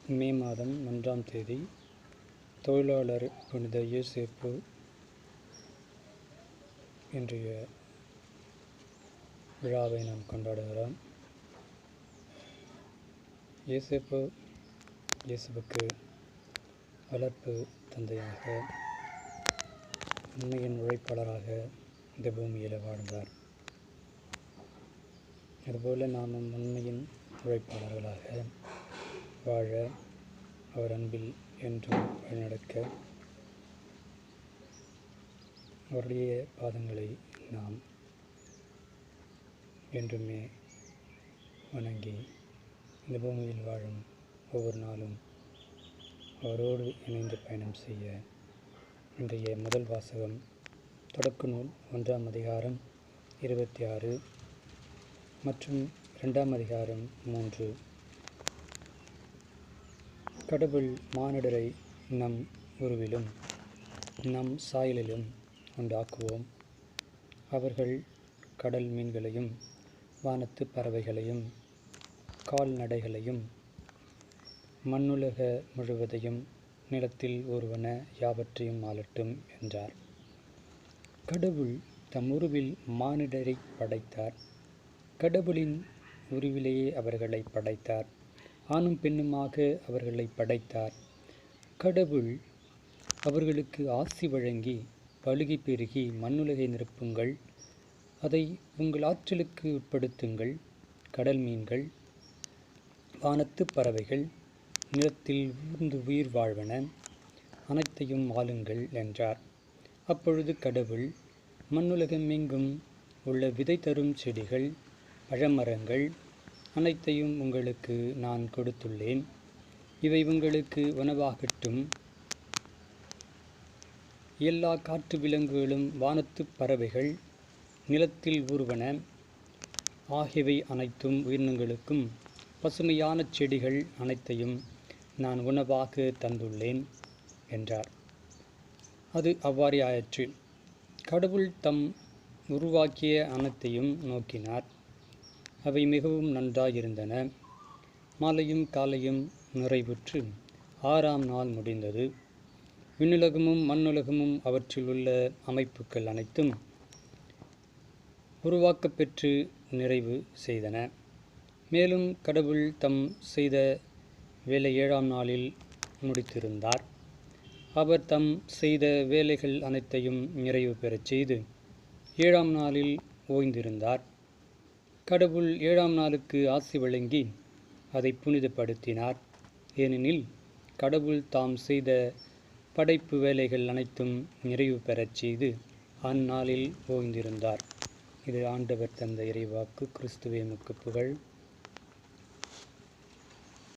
மே மாதம் 1ஆம் தேதி தொழிலாளர் புனித யோசேப்பு இன்றைய விழாவை நாம் கொண்டாடுகிறோம். இயேசுவுக்கு வளர்ப்பு தந்தையாக, உண்மையின் உழைப்பாளராக இந்த பூமியில் வாழ்ந்தார். அதுபோல நாமும் உண்மையின் உழைப்பாளர்களாக வாழ, அவர் அன்பில் என்றும் வழிநடக்க, அவருடைய பாதங்களை நாம் என்றுமே வணங்கி இந்த பூமியில் வாழும் ஒவ்வொரு நாளும் அவரோடு இணைந்து பயணம் செய்ய இன்றைய முதல் வாசகம் தொடக்க நூல் 1ஆம் அதிகாரம் 26 மற்றும் 2ஆம் அதிகாரம் 3. கடவுள் மானிடரை நம் உருவிலும் நம் சாயலிலும் உண்டாக்குவோம். அவர்கள் கடல் மீன்களையும் வானத்து பறவைகளையும் கால்நடைகளையும் மண்ணுலக முழுவதையும் நிலத்தில் ஊர்வன யாவற்றையும் ஆளட்டும் என்றார். கடவுள் தம் உருவில் மானிடரை படைத்தார். கடவுளின் உருவிலேயே அவர்களை படைத்தார். ஆணும் பெண்ணுமாக அவர்களை படைத்தார். கடவுள் அவர்களுக்கு ஆசி வழங்கி, பலுகி பெருகி மண்ணுலகை நிரப்புங்கள், அதை உங்கள் ஆற்றலுக்கு உட்படுத்துங்கள், கடல் மீன்கள், வானத்து பறவைகள், நிலத்தில் ஊர்ந்து உயிர் வாழ்வன அனைத்தையும் ஆளுங்கள் என்றார். அப்பொழுது கடவுள், மண்ணுலகம் எங்கும் உள்ள விதை தரும் செடிகள், பழமரங்கள் அனைத்தையும் உங்களுக்கு நான் கொடுத்துள்ளேன். இவை உங்களுக்கு உணவாகட்டும். எல்லா காட்டு விலங்குகளும் வானத்து பறவைகள் நிலத்தில் ஊர்வன ஆகியவை அனைத்தும் உயிரினங்களுக்கும் பசுமையான செடிகள் அனைத்தையும் நான் உணவாக தந்துள்ளேன் என்றார். அது அவ்வாறே ஆயிற்று. கடவுள் தம் உருவாக்கிய அனைத்தையும் நோக்கினார். அவை மிகவும் நன்றாயிருந்தன. மாலையும் காலையும் நிறைவுற்று 6ஆம் நாள் முடிந்தது. விண்ணுலகமும் மண்ணுலகமும் அவற்றில் உள்ள அமைப்புகள் அனைத்தும் உருவாக்கப்பெற்று நிறைவு செய்தன. மேலும் கடவுள் தம் செய்த வேலை 7ஆம் நாளில் முடித்திருந்தார். அவர் தம் செய்த வேலைகள் அனைத்தையும் நிறைவு பெறச் செய்து 7ஆம் நாளில் ஓய்ந்திருந்தார். கடவுள் 7ஆம் நாளுக்கு ஆசி வழங்கி அதை புனிதப்படுத்தினார். ஏனெனில் கடவுள் தாம் செய்த படைப்பு வேலைகள் அனைத்தும் நிறைவு பெறச் செய்து அந்நாளில் ஓய்ந்திருந்தார். இது ஆண்டவர் தந்த இறைவாக்கு. கிறிஸ்துவே உமக்கு புகழ்.